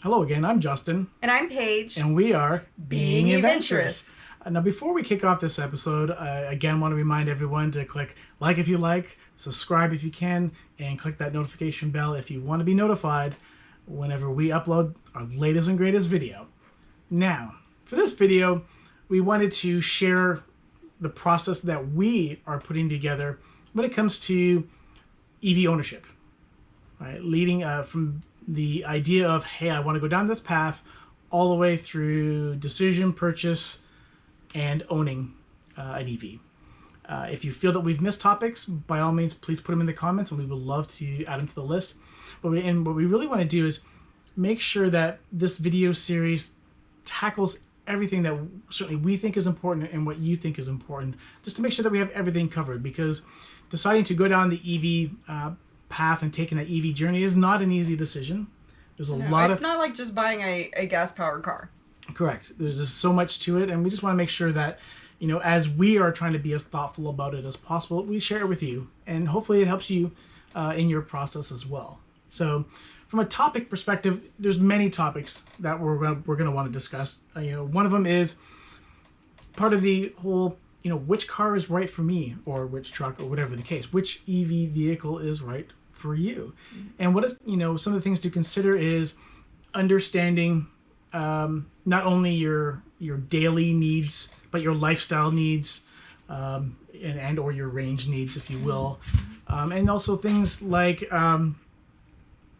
Hello again, I'm Justin. And I'm Paige. And we are Being Adventurous. Now, before we kick off this episode, I again want to remind everyone to click like if you like, subscribe if you can, and click that notification bell if you want to be notified whenever we upload our latest and greatest video. Now, for this video, we wanted to share the process that we are putting together when it comes to EV ownership, right? Leading from the idea of, hey, I want to go down this path all the way through decision, purchase, and owning an EV. If you feel that we've missed topics, by all means, please put them in the comments and we would love to add them to the list. What we really want to do is make sure that this video series tackles everything that certainly we think is important and what you think is important, just to make sure that we have everything covered, because deciding to go down the EV path and taking that EV journey is not an easy decision. There's a lot of... It's not like just buying a gas-powered car. Correct. There's just so much to it, and we just want to make sure that, you know, as we are trying to be as thoughtful about it as possible, we share it with you, and hopefully it helps you in your process as well. So, from a topic perspective, there's many topics that we're going to want to discuss. One of them is part of the whole, which car is right for me, or which truck, or whatever the case. Which EV vehicle is right for you? And what is, some of the things to consider is understanding not only your daily needs, but your lifestyle needs, and or your range needs, if you will, and also things like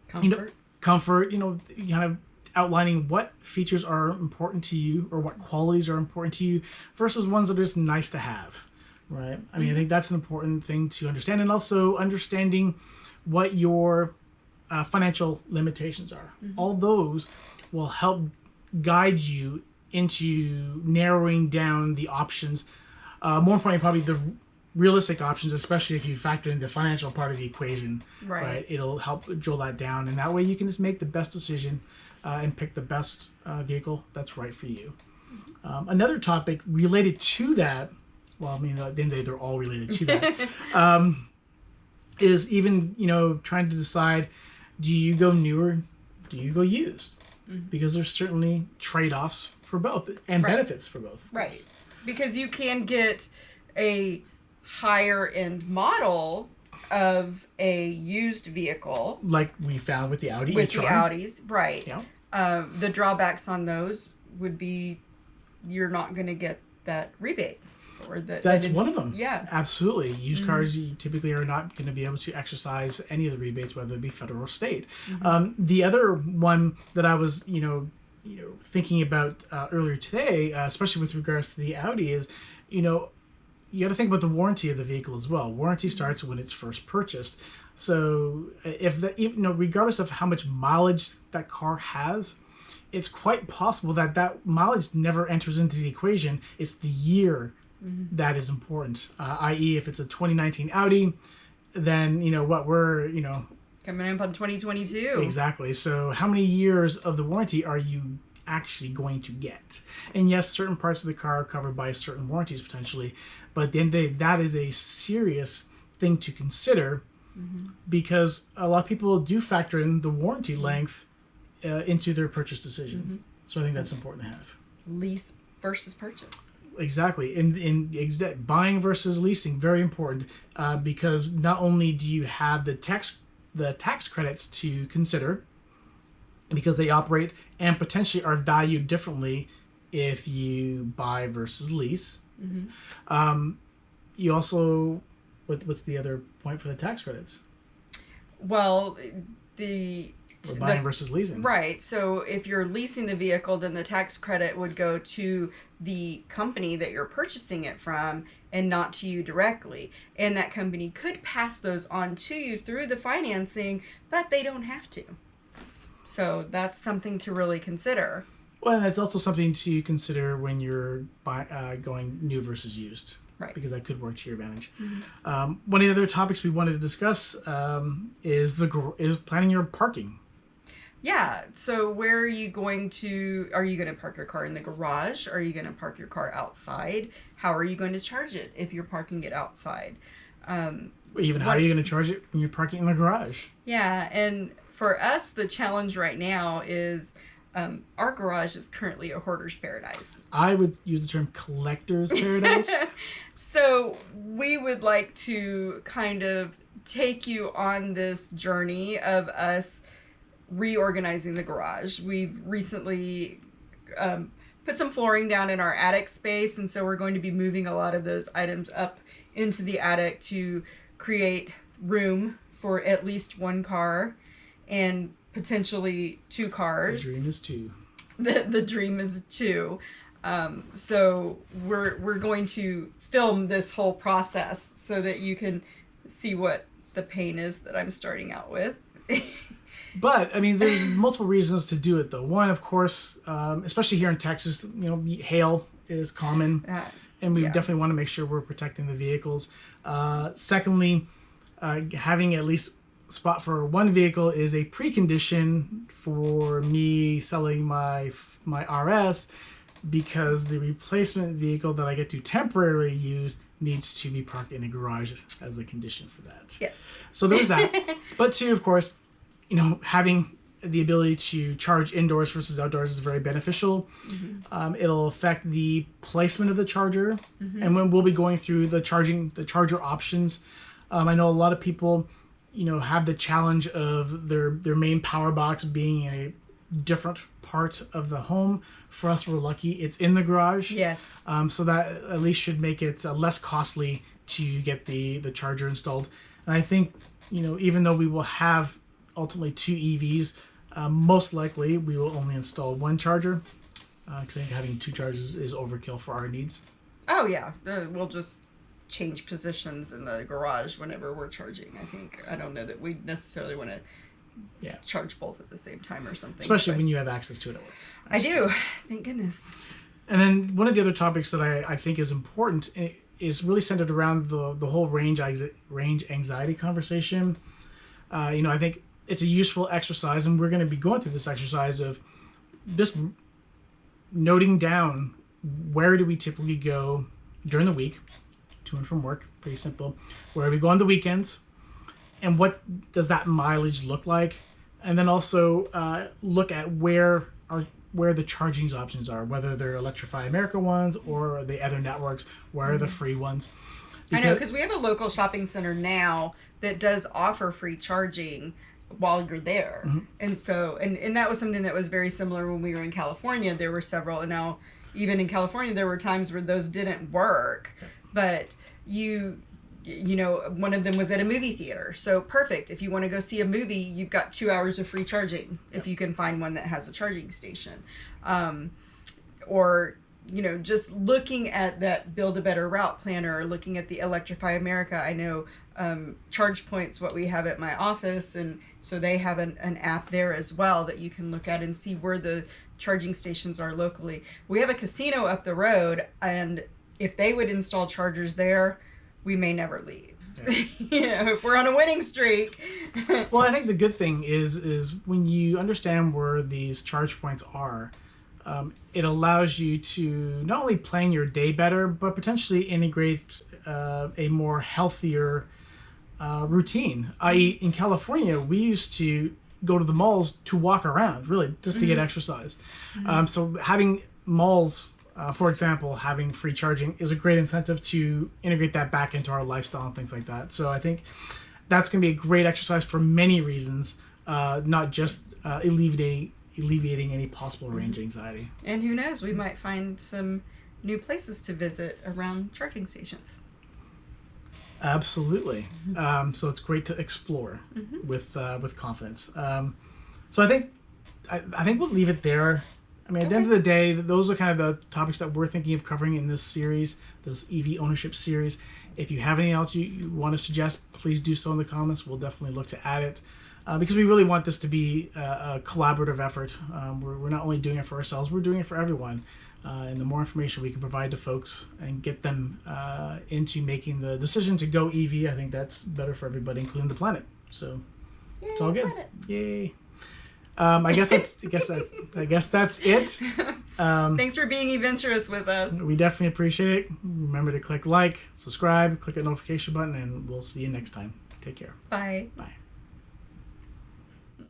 comfort, kind of outlining what features are important to you or what qualities are important to you versus ones that are just nice to have, right? I mean, I think that's an important thing to understand, and also understanding what your financial limitations are. All those will help guide you into narrowing down the options. More importantly, probably the realistic options, especially if you factor in the financial part of the equation, right? It'll help drill that down, and that way you can just make the best decision and pick the best vehicle that's right for you. Another topic related to that, well, I mean, at the end of the day, they're all related to that, is even, trying to decide, do you go new or do you go used? Because there's certainly trade-offs for both and benefits for both. Right. Because you can get a higher end model of a used vehicle, like we found with the Audi with e-tron. the Audis, right? Yeah. The drawbacks on those would be you're not going to get that rebate, or that's one of them. Yeah, absolutely. Used cars, you typically are not going to be able to exercise any of the rebates, whether it be federal or state. The other one that I was, thinking about earlier today, especially with regards to the Audi, is, you got to think about the warranty of the vehicle as well. Warranty starts when it's first purchased. So if regardless of how much mileage that car has, it's quite possible that that mileage never enters into the equation. It's the year that is important. I.e., if it's a 2019 Audi, then we're coming up on 2022. Exactly. So how many years of the warranty are you actually going to get? And yes, certain parts of the car are covered by certain warranties potentially, but at the end of the day, that is a serious thing to consider, because a lot of people do factor in the warranty length into their purchase decision. So I think that's important to have. Lease versus purchase. Exactly. In buying versus leasing, very important, because not only do you have the tax credits to consider, because they operate and potentially are valued differently if you buy versus lease. You also, what's the other point for the tax credits? Well, buying versus leasing. Right. So if you're leasing the vehicle, then the tax credit would go to the company that you're purchasing it from and not to you directly. And that company could pass those on to you through the financing, but they don't have to. So that's something to really consider. Well, and that's also something to consider when you're going new versus used. Right. Because that could work to your advantage. One of the other topics we wanted to discuss is planning your parking. Yeah. So where are you going to park your car in the garage? Are you going to park your car outside? How are you going to charge it if you're parking it outside? How are you going to charge it when you're parking in the garage? Yeah. And for us, the challenge right now is our garage is currently a hoarder's paradise. I would use the term collector's paradise. So we would like to kind of take you on this journey of us reorganizing the garage. We've recently put some flooring down in our attic space, and so we're going to be moving a lot of those items up into the attic to create room for at least one car and potentially 2 cars. The dream is 2. The dream is 2. So we're going to film this whole process so that you can see what the pain is that I'm starting out with. But, I mean, there's multiple reasons to do it, though. One, of course, especially here in Texas, hail is common, and we definitely want to make sure we're protecting the vehicles. Secondly, having at least a spot for one vehicle is a precondition for me selling my RS, because the replacement vehicle that I get to temporarily use needs to be parked in a garage as a condition for that. Yes. So there's that. But 2, of course, having the ability to charge indoors versus outdoors is very beneficial. Mm-hmm. It'll affect the placement of the charger, mm-hmm. and when we'll be going through the charger options. I know a lot of people, have the challenge of their main power box being in a different part of the home. For us, we're lucky it's in the garage. Yes. So that at least should make it less costly to get the charger installed. And I think, even though we will have ultimately 2 EVs, most likely we will only install 1 charger, because I think having 2 chargers is overkill for our needs. Oh yeah, we'll just change positions in the garage whenever we're charging. I don't know that we necessarily want to charge both at the same time or something. Especially when you have access to it at work. I do, thank goodness. And then one of the other topics that I think is important is really centered around the whole range anxiety conversation. I think it's a useful exercise, and we're going to be going through this exercise of just noting down where do we typically go during the week, to and from work, pretty simple. Where do we go on the weekends, and what does that mileage look like? And then also look at where the charging options are, whether they're Electrify America ones or the other networks, where are the free ones. I know, because we have a local shopping center now that does offer free charging while you're there. Mm-hmm. And so, and that was something that was very similar when we were in California. There were several, and now even in California, there were times where those didn't work, but one of them was at a movie theater. So perfect. If you want to go see a movie, you've got 2 hours of free charging if you can find one that has a charging station. Or, just looking at that Build a Better Route Planner, or looking at the Electrify America. I know ChargePoint's what we have at my office, and so they have an app there as well that you can look at and see where the charging stations are locally. We have a casino up the road, and if they would install chargers there, we may never leave. Yeah. If we're on a winning streak. Well, I think the good thing is when you understand where these charge points are, it allows you to not only plan your day better, but potentially integrate a more healthier routine. I.e., in California, we used to go to the malls to walk around, really, just to get exercise. Mm-hmm. So having malls, for example, having free charging is a great incentive to integrate that back into our lifestyle and things like that. So I think that's going to be a great exercise for many reasons, not just alleviating any possible range anxiety. And who knows, we might find some new places to visit around charging stations. Absolutely. So it's great to explore with confidence. So I think we'll leave it there. I mean, at the end of the day, those are kind of the topics that we're thinking of covering in this series, this EV ownership series. If you have anything else you want to suggest, please do so in the comments. We'll definitely look to add it, because we really want this to be a collaborative effort. We're not only doing it for ourselves, we're doing it for everyone. And the more information we can provide to folks and get them into making the decision to go EV, I think that's better for everybody, including the planet. So it's all good. Planet. Yay! I guess that's it. Thanks for being adventurous with us. We definitely appreciate it. Remember to click like, subscribe, click that notification button, and we'll see you next time. Take care. Bye. Bye.